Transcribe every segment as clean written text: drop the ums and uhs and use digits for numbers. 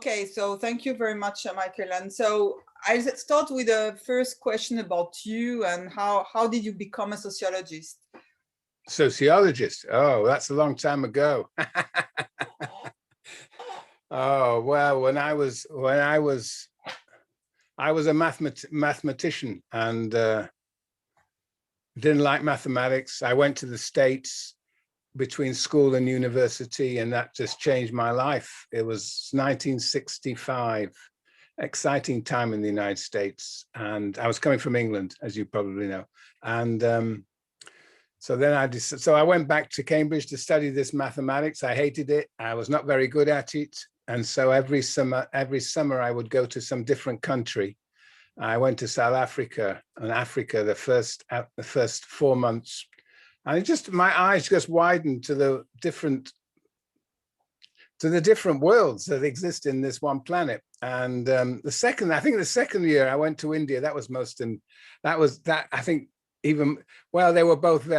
Okay, so thank you very much, Michael. And so I start with the first question about you and how did you become a sociologist? Sociologist? Oh, that's a long time ago. Oh, well, I was a mathematician and didn't like mathematics. I went to the States between school and university, and that just changed my life. It was 1965, exciting time in the United States. And I was coming from England, as you probably know. And so then I went back to Cambridge to study this mathematics. I hated it. I was not very good at it. And so every summer I would go to some different country. I went to South Africa, and Africa the first 4 months. And my eyes just widened to the different worlds that exist in this one planet. And I think the second year I went to India. They were both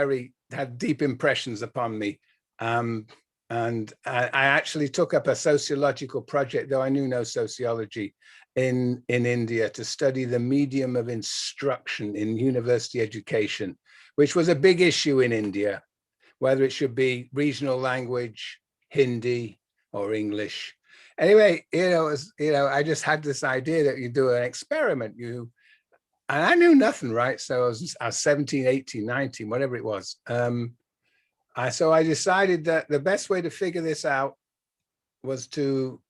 had deep impressions upon me. And I actually took up a sociological project, though I knew no sociology, in India, to study the medium of instruction in university education, which was a big issue in India, whether it should be regional language, Hindi, or English. Anyway, I just had this idea that you do an experiment, and I knew nothing, right? So I was 17, 18, 19, whatever it was. So I decided that the best way to figure this out was to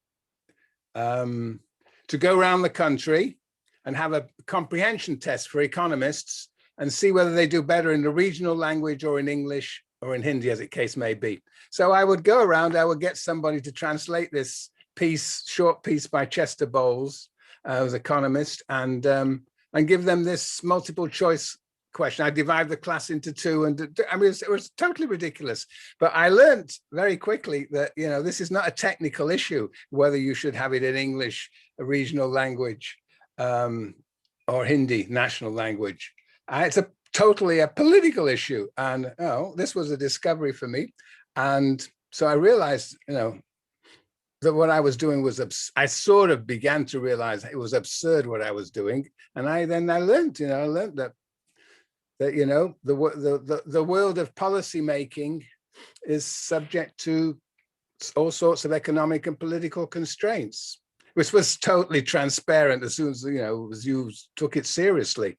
go around the country and have a comprehension test for economists and see whether they do better in the regional language or in English or in Hindi, as the case may be. So I would go around, I would get somebody to translate this short piece by Chester Bowles, who's an economist, and give them this multiple choice question. I divided the class into two, and I mean, it was totally ridiculous. But I learned very quickly that, this is not a technical issue, whether you should have it in English, a regional language, or Hindi, national language. It's totally a political issue. And this was a discovery for me. And so I realized, that what I was doing was, I sort of began to realize it was absurd what I was doing. And I learned that the world of policy making is subject to all sorts of economic and political constraints, which was totally transparent as soon as, you took it seriously.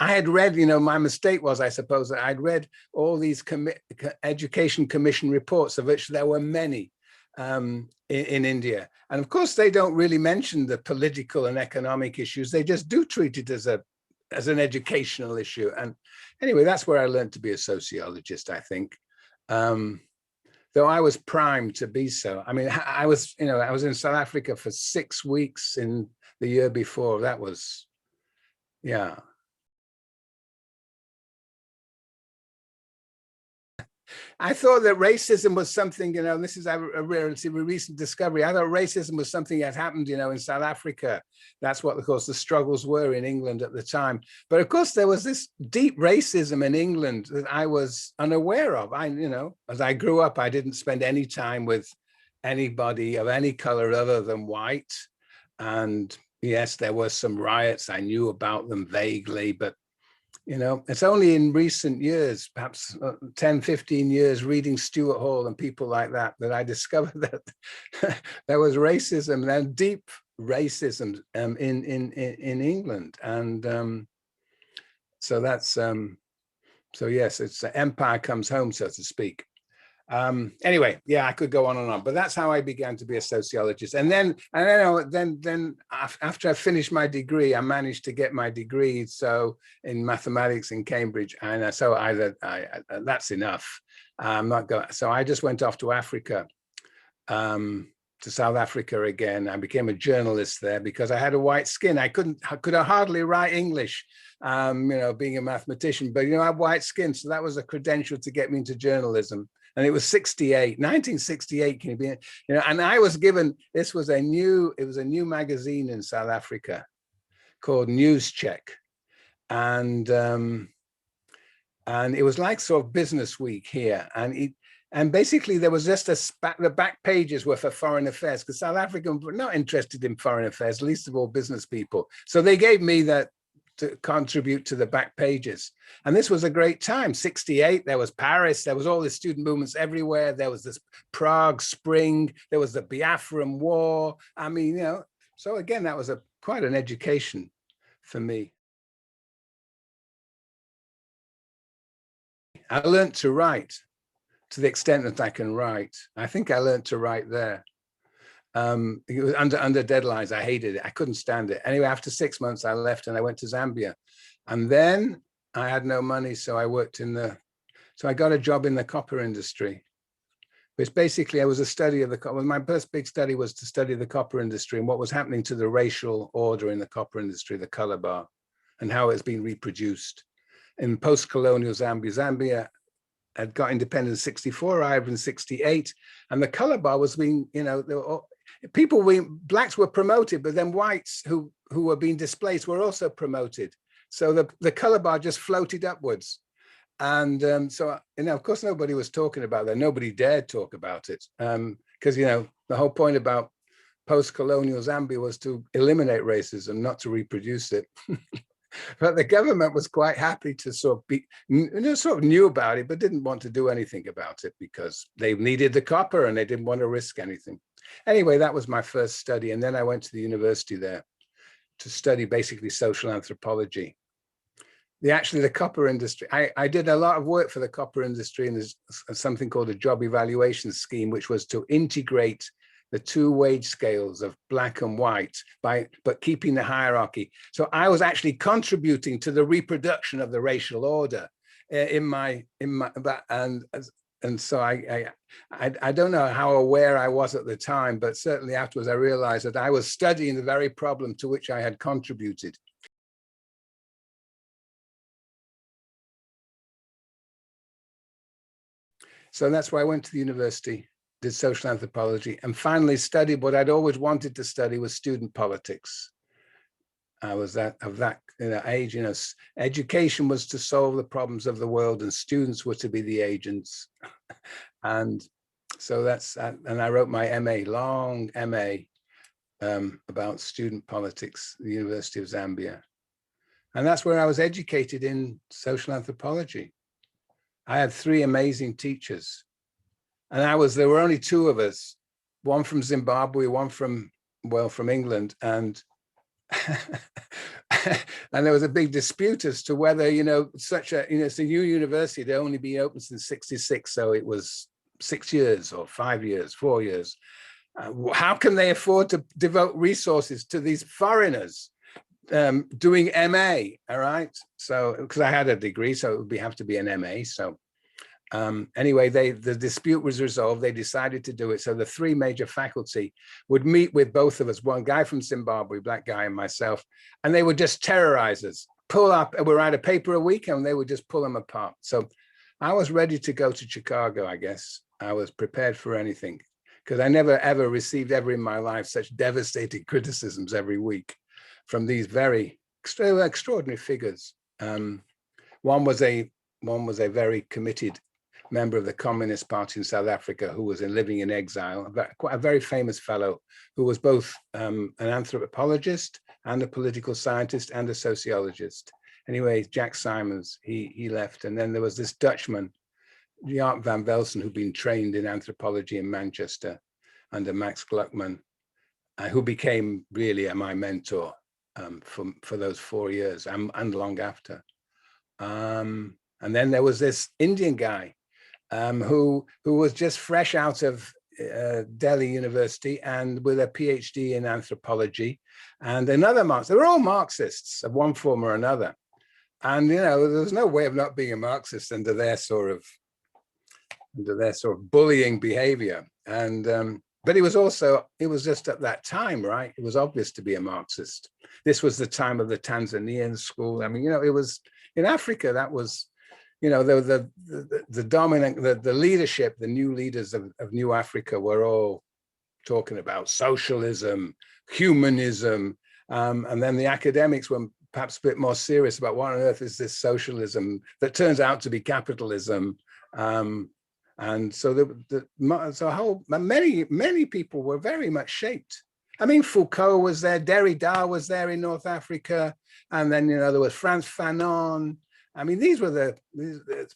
I had read, my mistake was, I suppose, that I'd read all these education commission reports, of which there were many in India. And of course, they don't really mention the political and economic issues. They just do treat it as an educational issue. And anyway, that's where I learned to be a sociologist, I think. Though I was primed to be so. I mean, I was in South Africa for 6 weeks in the year before. That was, yeah. I thought that racism was something, this is a relatively recent discovery. I thought racism was something that happened, in South Africa. That's what, of course, the struggles were in England at the time. But of course, there was this deep racism in England that I was unaware of. As I grew up, I didn't spend any time with anybody of any color other than white. And yes, there were some riots. I knew about them vaguely, but it's only in recent years, perhaps 10, 15 years, reading Stuart Hall and people like that, that I discovered that there was racism, and deep racism in England. And so that's, so yes, it's empire comes home, so to speak. Anyway, yeah, I could go on and on, but that's how I began to be a sociologist. And then after I finished my degree, I managed to get my degree in mathematics in Cambridge, and so that's enough. I'm not going. So I just went off to Africa, to South Africa again. I became a journalist there because I had a white skin. I could hardly write English, being a mathematician, but I have white skin, so that was a credential to get me into journalism. And it was 1968, can you be, and I was given, it was a new magazine in South Africa called News Check. And it was like sort of Business Week here. And And basically there was just the back pages were for foreign affairs, because South Africans were not interested in foreign affairs, least of all business people. So they gave me that to contribute to the back pages. And this was a great time. 68, there was Paris, there was all the student movements everywhere. There was this Prague Spring, there was the Biafran War. I mean, you know, so again, that was quite an education for me. I learned to write to the extent that I can write. I think I learned to write there. It was under deadlines. I hated it. I couldn't stand it. Anyway, after 6 months, I left and I went to Zambia. And then I had no money, so I worked so I got a job in the copper industry. Which basically, I was a study of my first big study was to study the copper industry and what was happening to the racial order in the copper industry, the color bar, and how it's been reproduced. In post-colonial Zambia, Zambia had got independence in 64, arrived in 68, and the color bar was being, you know, blacks were promoted, but then whites who were being displaced were also promoted. So the color bar just floated upwards. And so, you know, of course, nobody was talking about that. Nobody dared talk about it because, you know, the whole point about post-colonial Zambia was to eliminate racism, not to reproduce it. But the government was quite happy to sort of knew about it, but didn't want to do anything about it because they needed the copper and they didn't want to risk anything. Anyway, that was my first study. And then I went to the university there to study basically social anthropology. The copper industry, I did a lot of work for the copper industry, and there's something called a job evaluation scheme, which was to integrate the two wage scales of black and white but keeping the hierarchy. So I was actually contributing to the reproduction of the racial order and so I don't know how aware I was at the time, but certainly afterwards I realized that I was studying the very problem to which I had contributed. So that's why I went to the university, did social anthropology, and finally studied what I'd always wanted to study was student politics. I was of that age, you know, education was to solve the problems of the world and students were to be the agents. And so and I wrote my MA, long MA about student politics at the University of Zambia. And that's where I was educated in social anthropology. I had 3 amazing teachers. And there were only 2 of us, one from Zimbabwe, one from England. And and there was a big dispute as to whether, you know, it's a new university, they'd only been open since 66. So it was 6 years or 5 years, 4 years. How can they afford to devote resources to these foreigners doing MA? All right. So, because I had a degree, so it would have to be an MA. So anyway, the dispute was resolved. They decided to do it. So the 3 major faculty would meet with both of us, one guy from Zimbabwe, black guy, and myself, and they would just terrorize us, we write a paper a week, and they would just pull them apart. So I was ready to go to Chicago, I guess. I was prepared for anything, because I never, ever received ever in my life such devastating criticisms every week from these very extraordinary figures. One was a very committed member of the Communist Party in South Africa who was living in exile, a very famous fellow who was both an anthropologist and a political scientist and a sociologist. Anyway, Jack Simons, he left. And then there was this Dutchman, Jaap van Velsen, who'd been trained in anthropology in Manchester under Max Gluckman, who became really my mentor for those 4 years and long after. And then there was this Indian guy who was just fresh out of Delhi University and with a PhD in anthropology, and another Marxist. They were all Marxists of one form or another. And, you know, there was no way of not being a Marxist under their sort of bullying behavior. And but it was just at that time, right? It was obvious to be a Marxist. This was the time of the Tanzanian school. I mean, you know, it was in Africa, that was, you know, the dominant, the leadership, the new leaders of New Africa were all talking about socialism, humanism. And then the academics were perhaps a bit more serious about what on earth is this socialism that turns out to be capitalism. And so many people were very much shaped. I mean, Foucault was there, Derrida was there in North Africa, and then there was Frantz Fanon. I mean, these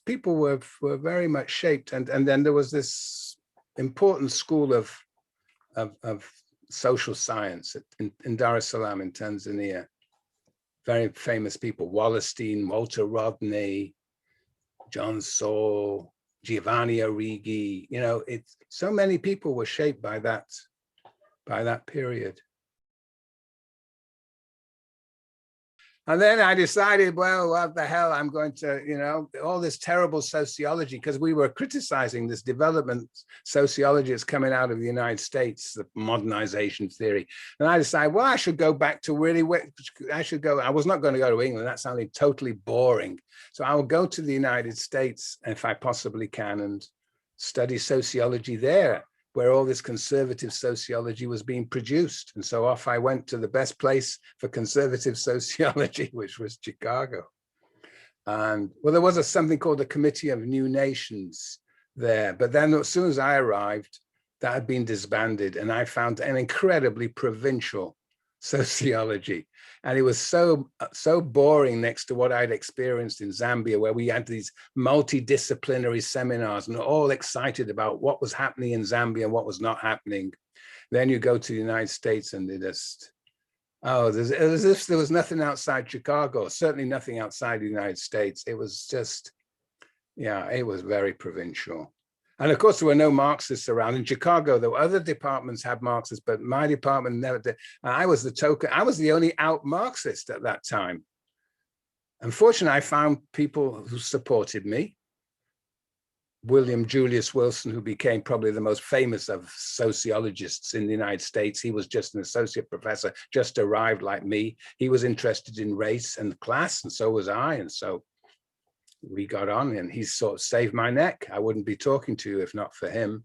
people were very much shaped, and then there was this important school of social science in Dar es Salaam in Tanzania. Very famous people: Wallerstein, Walter Rodney, John Saul, Giovanni Arrighi. So many people were shaped by that period. And then I decided, well, what the hell, I'm going to, all this terrible sociology, because we were criticizing this development sociology that's coming out of the United States, the modernization theory. And I decided, well, I should go back to I was not going to go to England. That sounded totally boring. So I will go to the United States, if I possibly can, and study sociology there, where all this conservative sociology was being produced. And so off I went to the best place for conservative sociology, which was Chicago. And well, there was something called the Committee of New Nations there. But then as soon as I arrived, that had been disbanded, and I found an incredibly provincial sociology. And it was so boring next to what I'd experienced in Zambia, where we had these multidisciplinary seminars and all excited about what was happening in Zambia and what was not happening. Then you go to the United States and they just, as if there was nothing outside Chicago, certainly nothing outside the United States. It was just, it was very provincial. And of course, there were no Marxists around. In Chicago, there were other departments had Marxists, but my department never did. And I was the only out Marxist at that time. Unfortunately, I found people who supported me. William Julius Wilson, who became probably the most famous of sociologists in the United States. He was just an associate professor, just arrived like me. He was interested in race and class, and so was I. And so we got on, and he sort of saved my neck. I wouldn't be talking to you if not for him.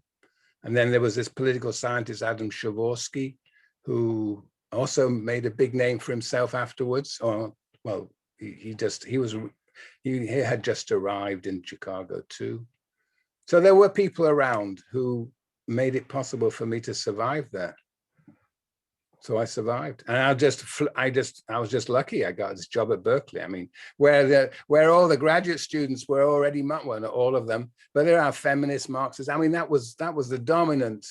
And then there was this political scientist, Adam Przeworski, who also made a big name for himself afterwards. He had just arrived in Chicago too. So there were people around who made it possible for me to survive there. So I survived, and I was just lucky. I got this job at Berkeley. I mean, where all the graduate students were already, well, not all of them, but there are feminist Marxists. I mean, that was the dominant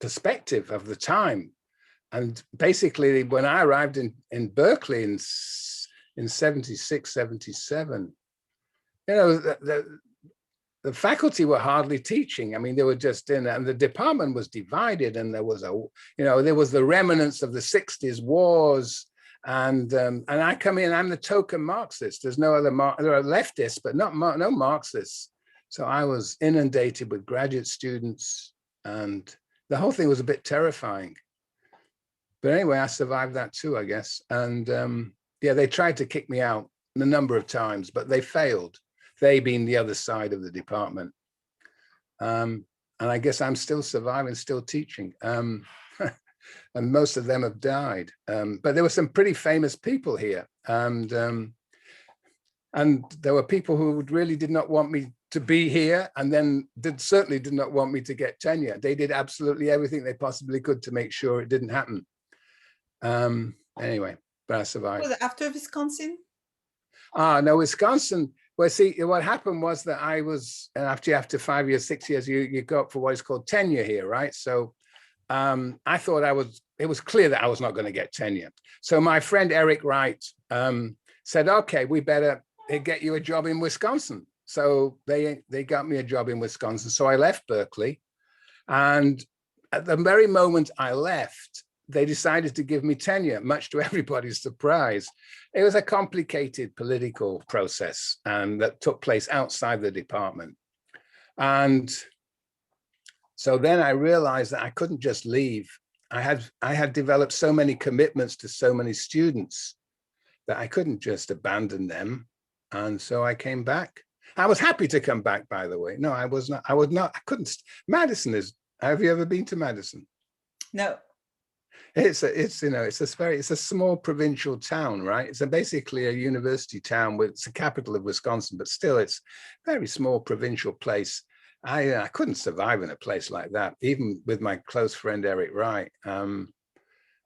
perspective of the time. And basically, when I arrived in Berkeley in 76, 77, the faculty were hardly teaching. I mean, they were just in, and the department was divided, and there was the remnants of the 60s wars. And I come in, I'm the token Marxist. There's no other, there are leftists, but no Marxists. So I was inundated with graduate students, and the whole thing was a bit terrifying. But anyway, I survived that too, I guess. And they tried to kick me out a number of times, but they failed. They being the other side of the department. And I guess I'm still surviving, still teaching. And most of them have died. But there were some pretty famous people here. And there were people who really did not want me to be here, and then certainly did not want me to get tenure. They did absolutely everything they possibly could to make sure it didn't happen. Anyway, but I survived. Was it after Wisconsin? No, Wisconsin. Well, see, what happened was that I was, after 5 years, 6 years, you go up for what is called tenure here, right? So I thought it was clear that I was not going to get tenure. So my friend Eric Wright said, okay, we better get you a job in Wisconsin. So they got me a job in Wisconsin. So I left Berkeley. And at the very moment I left, they decided to give me tenure, much to everybody's surprise. It was a complicated political process that took place outside the department. And so then I realized that I couldn't just leave. I had developed so many commitments to so many students that I couldn't just abandon them. And so I came back. I was happy to come back, by the way. No, I was not. I couldn't. Madison is, have you ever been to Madison? No. It's a small provincial town, right? It's basically a university town. It's the capital of Wisconsin, but still it's a very small provincial place. I couldn't survive in a place like that, even with my close friend Eric Wright. And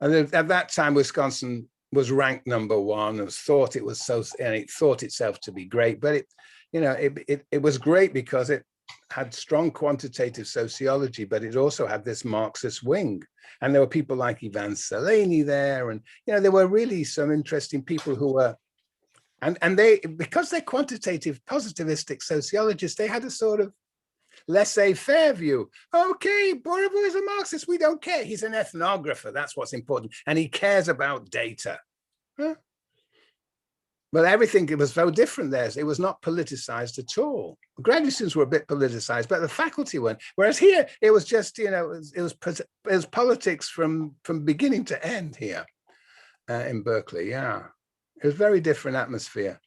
at that time, Wisconsin was ranked #1 and it thought itself to be great, but it was great because it had strong quantitative sociology, but it also had this Marxist wing. And there were people like Ivan Seleny there. And, there were really some interesting people who were, and they, because they're quantitative positivistic sociologists, they had a sort of laissez-faire view. Okay, Burawoy is a Marxist, we don't care. He's an ethnographer, that's what's important. And he cares about data. Huh? But everything, it was very different there. It was not politicized at all. Graduate students were a bit politicized, but the faculty weren't. Whereas here, it was just, it was politics from beginning to end here in Berkeley. Yeah, it was a very different atmosphere.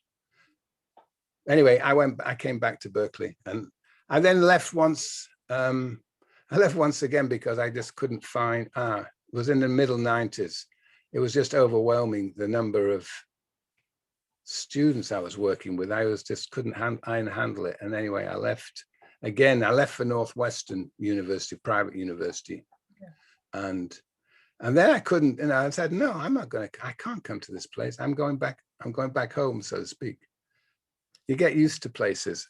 Anyway, I came back to Berkeley, and I then left once. I left once again because I just couldn't find. It was in the middle 90s. It was just overwhelming, the number of students I was working with. I just couldn't handle it. And anyway, I left again. I left for Northwestern University, private university. Yeah. And then I couldn't, I said, no, I can't come to this place. I'm going back home, so to speak. You get used to places.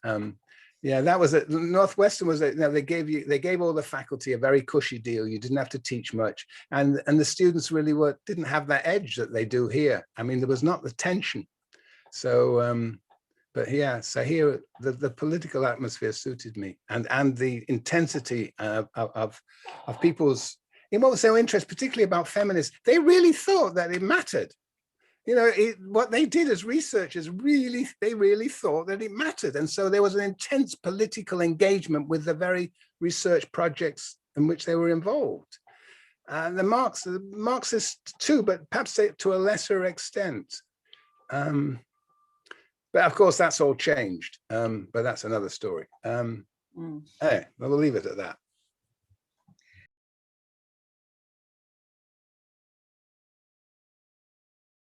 Yeah, that was it. Northwestern was, they gave all the faculty a very cushy deal. You didn't have to teach much. And the students really didn't have that edge that they do here. I mean, there was not the tension. So, but yeah, so here the political atmosphere suited me, and the intensity of people's, what was so interesting, particularly about feminists, they really thought that it mattered. What they did as researchers, they really thought that it mattered. And so there was an intense political engagement with the very research projects in which they were involved. And the Marxists too, but perhaps to a lesser extent. But of course, that's all changed. But that's another story. Hey, we'll leave it at that.